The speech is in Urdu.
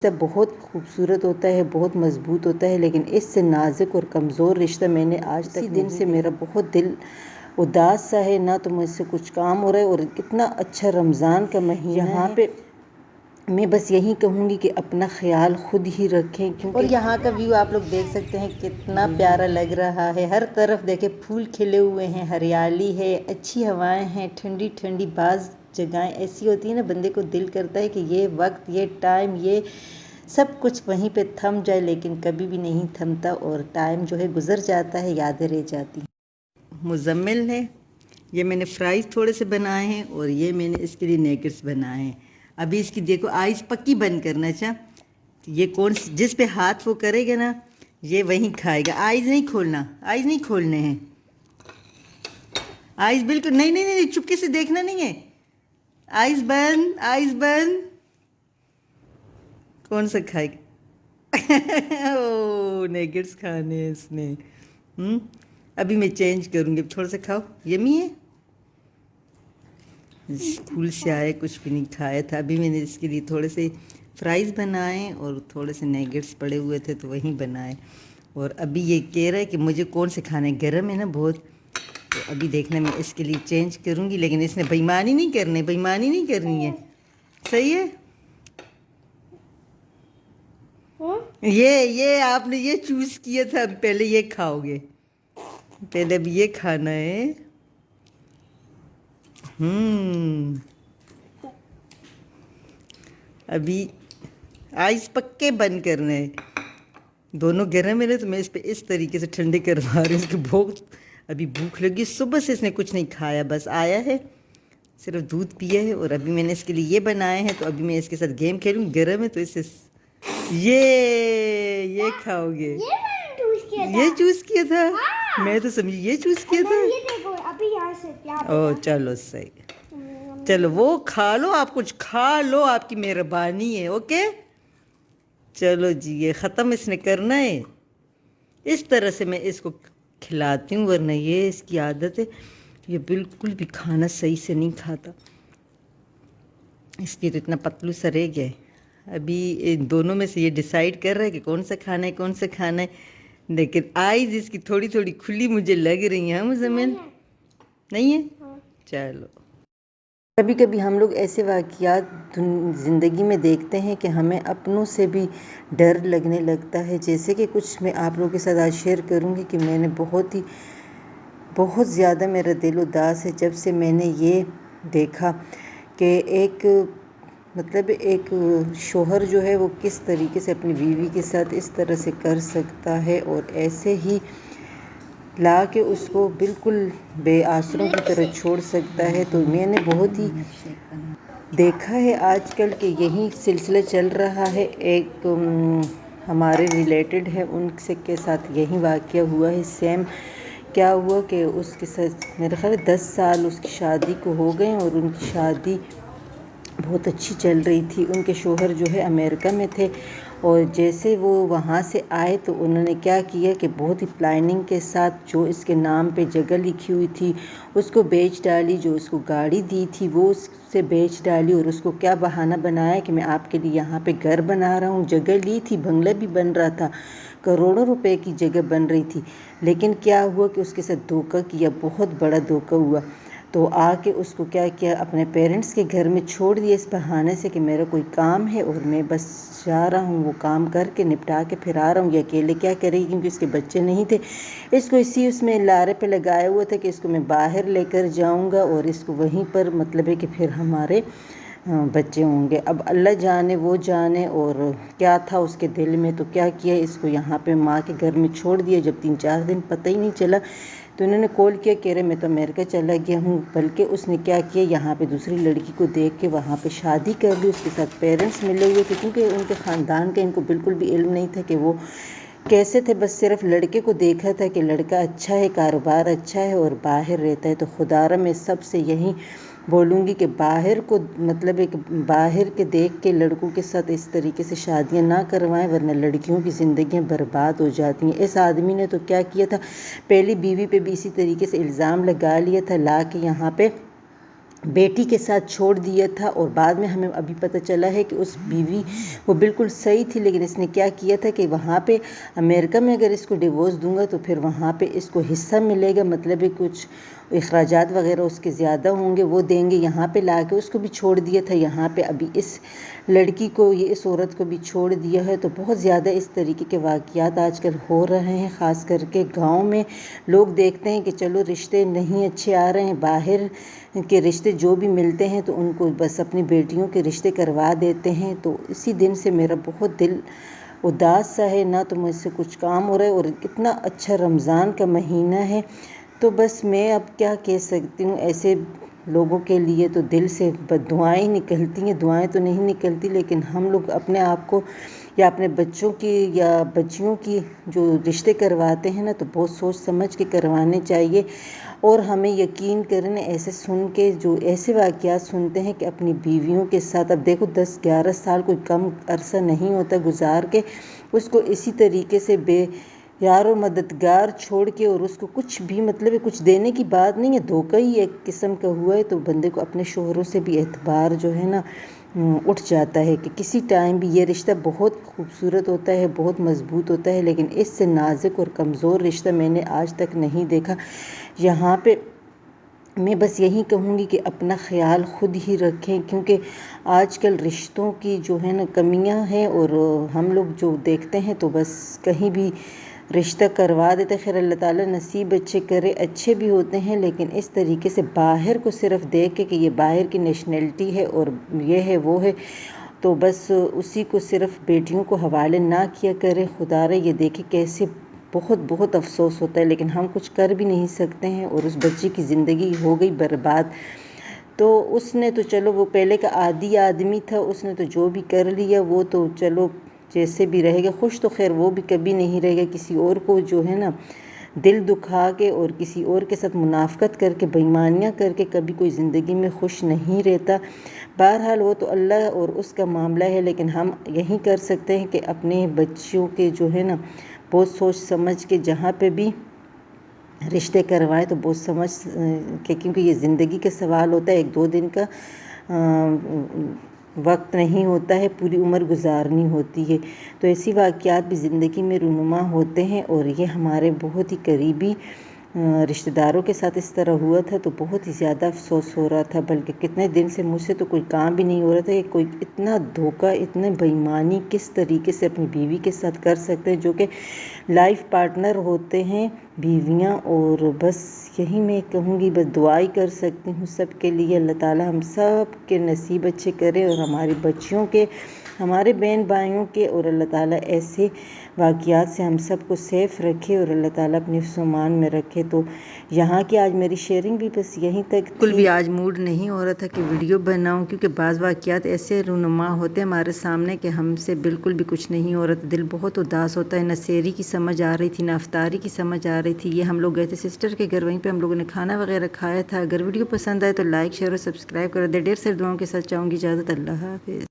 بہت خوبصورت ہوتا ہے، بہت مضبوط ہوتا ہے، لیکن اس سے نازک اور کمزور رشتہ میں نے آج تک دن سے میرا بہت دل اداس سا ہے، نہ تو مجھ سے کچھ کام ہو رہا ہے، اور کتنا اچھا رمضان کا مہینہ یہاں پہ میں بس یہی کہوں گی کہ اپنا خیال خود ہی رکھیں، کیونکہ اور یہاں کا ویو آپ لوگ دیکھ سکتے ہیں کتنا پیارا لگ رہا ہے، ہر طرف دیکھیں پھول کھلے ہوئے ہیں، ہریالی ہے، اچھی ہوائیں ہیں، ٹھنڈی ٹھنڈی بعض جگہیں ایسی ہوتی ہیں نا، بندے کو دل کرتا ہے کہ یہ وقت، یہ ٹائم، یہ سب کچھ وہیں پہ تھم جائے، لیکن کبھی بھی نہیں تھمتا، اور ٹائم جو ہے گزر جاتا ہے، یادیں رہ جاتی ہیں۔ مزمل ہے، یہ میں نے فرائز تھوڑے سے بنائے ہیں، اور یہ میں نے اس کے لیے نیگٹس بنائے ہیں۔ ابھی اس کی دیکھو آئیز پکی بند کرنا یہ جس پہ ہاتھ وہ کرے گا نا، یہ وہیں کھائے گا۔ آئیز نہیں کھولنا، آئیز نہیں کھولنے ہیں، آئیز بالکل نہیں نہیں نہیں، چپکے سے دیکھنا نہیں ہے، آئیز بند، آئیز بند۔ کون سا کھائے گا؟ اوہ نیگٹس کھانے ہیں اس نے۔ ابھی میں چینج کروں گی، تھوڑا سا کھاؤ، یمی ہے۔ اسکول سے آئے کچھ بھی نہیں کھایا تھا، ابھی میں نے اس کے لیے تھوڑے سے فرائز بنائے اور تھوڑے سے نیگٹس پڑے ہوئے تھے تو وہیں بنائے، اور ابھی یہ کہہ رہا ہے کہ مجھے کون سے کھانے، گرم ہے نا بہت، تو ابھی دیکھنا میں اس کے لیے چینج کروں گی، لیکن اس نے بےایمانی نہیں کرنی، بےایمانی نہیں کرنی ہے، صحیح ہے؟ یہ آپ نے یہ چوز کیا تھا، پہلے یہ کھاؤ گے، پہلے اب یہ کھانا ہے۔ ابھی آئیز پکے بند کرنا ہے، دونوں گرم ہے تو میں اس پہ اس طریقے سے ٹھنڈے کروا رہی ہوں، اس کو بہت ابھی بھوک لگی، صبح سے اس نے کچھ نہیں کھایا، بس آیا ہے صرف دودھ پیا ہے، اور ابھی میں نے اس کے لیے یہ بنائے ہیں، تو ابھی میں اس کے ساتھ گیم کھیلوں، گرم ہے تو اس سے یہ کھاؤ گے، یہ چوز کیا تھا، میں تو سمجھی یہ چوز کیا تھا۔ اوہ چلو صحیح، چلو وہ کھا لو، آپ کچھ کھا لو، آپ کی مہربانی ہے، اوکے؟ چلو جی، یہ ختم اس نے کرنا ہے، اس طرح سے میں اس کو کھلاتی ہوں، ورنہ یہ اس کی عادت ہے، یہ بالکل بھی کھانا صحیح سے نہیں کھاتا، اس لیے تو اتنا پتلو سا رہ گیا ہے۔ ابھی ان دونوں میں سے یہ ڈیسائیڈ کر رہا ہے کہ کون سا کھانا ہے، کون سا کھانا ہے، لیکن آئیز اس کی تھوڑی تھوڑی کھلی مجھے لگ رہی ہیں، مزمل نہیں ہے؟ چلو، کبھی کبھی ہم لوگ ایسے واقعات زندگی میں دیکھتے ہیں کہ ہمیں اپنوں سے بھی ڈر لگنے لگتا ہے، جیسے کہ کچھ میں آپ لوگوں کے ساتھ آج شیئر کروں گی کہ میں نے بہت زیادہ میرا دل اداس ہے جب سے میں نے یہ دیکھا کہ ایک شوہر جو ہے وہ کس طریقے سے اپنی بیوی کے ساتھ اس طرح سے کر سکتا ہے، اور ایسے ہی لا کے اس کو بالکل بے آسروں کی طرح چھوڑ سکتا ہے۔ تو میں نے بہت ہی دیکھا ہے آج کل کہ یہی سلسلہ چل رہا ہے، ایک ہمارے ریلیٹڈ ہے، ان کے ساتھ یہی واقعہ ہوا ہے، سیم کیا ہوا کہ اس کے ساتھ میرے خیال 10 سال اس کی شادی کو ہو گئے، اور ان کی شادی بہت اچھی چل رہی تھی، ان کے شوہر جو ہے امریکہ میں تھے، اور جیسے وہ وہاں سے آئے تو انہوں نے کیا کیا کہ بہت ہی پلاننگ کے ساتھ جو اس کے نام پہ جگہ لکھی ہوئی تھی اس کو بیچ ڈالی، جو اس کو گاڑی دی تھی وہ اس سے بیچ ڈالی، اور اس کو کیا بہانہ بنایا کہ میں آپ کے لیے یہاں پہ گھر بنا رہا ہوں، جگہ لی تھی، بنگلہ بھی بن رہا تھا، کروڑوں روپے کی جگہ بن رہی تھی، لیکن کیا ہوا کہ اس کے ساتھ دھوکہ کیا، بہت بڑا دھوکہ ہوا، تو آ کے اس کو کیا اپنے پیرنٹس کے گھر میں چھوڑ دیا اس بہانے سے کہ میرا کوئی کام ہے اور میں بس جا رہا ہوں، وہ کام کر کے نپٹا کے پھر آ رہا ہوں، یہ اکیلے کیا کرے گی کیونکہ اس کے بچے نہیں تھے، اس کو اس میں لارے پہ لگایا ہوا تھا کہ اس کو میں باہر لے کر جاؤں گا اور اس کو وہیں پر ہے کہ پھر ہمارے بچے ہوں گے۔ اب اللہ جانے وہ جانے اور کیا تھا اس کے دل میں، تو کیا کیا اس کو یہاں پہ ماں کے گھر میں چھوڑ دیا، جب 3-4 دن پتہ ہی نہیں چلا تو انہوں نے کال کیا کہہ رہے میں تو امریکہ چلا گیا ہوں، بلکہ اس نے کیا کیا یہاں پہ دوسری لڑکی کو دیکھ کے وہاں پہ شادی کر لی، اس کے ساتھ پیرنٹس ملے ہوئے تھے کیونکہ ان کے خاندان کا ان کو بالکل بھی علم نہیں تھا کہ وہ کیسے تھے، بس صرف لڑکے کو دیکھا تھا کہ لڑکا اچھا ہے، کاروبار اچھا ہے اور باہر رہتا ہے، تو خدا را میں سب سے یہی بولوں گی کہ باہر کو باہر کے دیکھ کے لڑکوں کے ساتھ اس طریقے سے شادیاں نہ کروائیں، ورنہ لڑکیوں کی زندگیاں برباد ہو جاتی ہیں۔ اس آدمی نے تو کیا کیا تھا، پہلی بیوی پہ بھی اسی طریقے سے الزام لگا لیا تھا، لا کے یہاں پہ بیٹی کے ساتھ چھوڑ دیا تھا، اور بعد میں ہمیں ابھی پتہ چلا ہے کہ اس بیوی وہ بالکل صحیح تھی، لیکن اس نے کیا کیا تھا کہ وہاں پہ امریکہ میں اگر اس کو ڈیورس دوں گا تو پھر وہاں پہ اس کو حصہ ملے گا، مطلب ہے کچھ اخراجات وغیرہ اس کے زیادہ ہوں گے وہ دیں گے، یہاں پہ لا کے اس کو بھی چھوڑ دیا تھا، یہاں پہ ابھی اس لڑکی کو اس عورت کو بھی چھوڑ دیا ہے۔ تو بہت زیادہ اس طریقے کے واقعات آج کل ہو رہے ہیں، خاص کر کے گاؤں میں لوگ دیکھتے ہیں کہ چلو رشتے نہیں اچھے آ رہے ہیں، باہر کے رشتے جو بھی ملتے ہیں تو ان کو بس اپنی بیٹیوں کے رشتے کروا دیتے ہیں۔ تو اسی دن سے میرا بہت دل اداس سا ہے، نہ تو مجھ سے کچھ کام ہو رہا ہے، اور اتنا اچھا رمضان کا مہینہ ہے، تو بس میں اب کیا کہہ سکتی ہوں، ایسے لوگوں کے لیے تو دل سے بد دعائیں نکلتی ہیں، دعائیں تو نہیں نکلتی، لیکن ہم لوگ اپنے آپ کو یا اپنے بچوں کی یا بچیوں کی جو رشتے کرواتے ہیں نا تو بہت سوچ سمجھ کے کروانے چاہیے۔ اور ہمیں یقین کریں، ایسے سن کے جو ایسے واقعات سنتے ہیں کہ اپنی بیویوں کے ساتھ، اب دیکھو 10-11 سال کوئی کم عرصہ نہیں ہوتا گزار کے اس کو اسی طریقے سے بے یار و مددگار چھوڑ کے، اور اس کو کچھ بھی مطلب کچھ دینے کی بات نہیں ہے، دھوکہ ہی ایک قسم کا ہوا ہے۔ تو بندے کو اپنے شوہروں سے بھی اعتبار جو ہے نا اٹھ جاتا ہے کہ کسی ٹائم بھی یہ رشتہ بہت خوبصورت ہوتا ہے، بہت مضبوط ہوتا ہے، لیکن اس سے نازک اور کمزور رشتہ میں نے آج تک نہیں دیکھا۔ یہاں پہ میں بس یہی کہوں گی کہ اپنا خیال خود ہی رکھیں، کیونکہ آج کل رشتوں کی جو ہے نا کمیاں ہیں، اور ہم لوگ جو دیکھتے ہیں تو بس کہیں بھی رشتہ کروا دیتے۔ خیر اللہ تعالیٰ نصیب اچھے کرے، اچھے بھی ہوتے ہیں، لیکن اس طریقے سے باہر کو صرف دیکھ کے کہ یہ باہر کی نیشنلٹی ہے اور یہ ہے وہ ہے، تو بس اسی کو صرف بیٹیوں کو حوالے نہ کیا کرے۔ خدا رہے یہ دیکھے کیسے بہت بہت افسوس ہوتا ہے، لیکن ہم کچھ کر بھی نہیں سکتے ہیں، اور اس بچے کی زندگی ہو گئی برباد۔ تو اس نے تو چلو وہ پہلے کا عادی آدمی تھا، اس نے تو جو بھی کر لیا وہ تو چلو جیسے بھی رہے گا، خوش تو خیر وہ بھی کبھی نہیں رہے گا، کسی اور کو جو ہے نا دل دکھا کے اور کسی اور کے ساتھ منافقت کر کے بےایمانیاں کر کے کبھی کوئی زندگی میں خوش نہیں رہتا۔ بہرحال وہ تو اللہ اور اس کا معاملہ ہے، لیکن ہم یہی کر سکتے ہیں کہ اپنے بچیوں کے جو ہے نا بہت سوچ سمجھ کے جہاں پہ بھی رشتے کروائے تو بہت سمجھ کہ، کیونکہ یہ زندگی کا سوال ہوتا ہے، 1-2 دن کا وقت نہیں ہوتا ہے، پوری عمر گزارنی ہوتی ہے۔ تو ایسی واقعات بھی زندگی میں رونما ہوتے ہیں، اور یہ ہمارے بہت ہی قریبی رشتہ داروں کے ساتھ اس طرح ہوا تھا، تو بہت ہی زیادہ افسوس ہو رہا تھا، بلکہ کتنے دن سے مجھ سے تو کوئی کام بھی نہیں ہو رہا تھا کہ کوئی اتنا دھوکہ، اتنا بےایمانی کس طریقے سے اپنی بیوی کے ساتھ کر سکتے ہیں، جو کہ لائف پارٹنر ہوتے ہیں بیویاں۔ اور بس یہی میں کہوں گی، بس دعائی کر سکتی ہوں سب کے لیے، اللہ تعالیٰ ہم سب کے نصیب اچھے کرے، اور ہماری بچیوں کے، ہمارے بہن بھائیوں کے، اور اللہ تعالیٰ ایسے واقعات سے ہم سب کو سیف رکھے، اور اللہ تعالیٰ اپنے حفظ و امان میں رکھے۔ تو یہاں کی آج میری شیئرنگ بھی بس یہیں تک تھی۔ بالکل بھی آج موڈ نہیں ہو رہا تھا کہ ویڈیو بناؤں، کیونکہ بعض واقعات ایسے رونما ہوتے ہیں ہمارے سامنے کہ ہم سے بالکل بھی کچھ نہیں ہو رہا تھا، دل بہت اداس ہوتا ہے، نہ سحری کی سمجھ آ رہی تھی، نہ افطاری کی سمجھ آ رہی تھی۔ یہ ہم لوگ گئے تھے سسٹر کے گھر، وہیں پہ ہم لوگوں نے کھانا وغیرہ کھایا تھا۔ اگر ویڈیو پسند آئے تو لائک شیئر اور سبسکرائب کر دیں۔ ڈھیر ساری دعاؤں کے ساتھ چاہوں گی اجازت، اللہ حافظ۔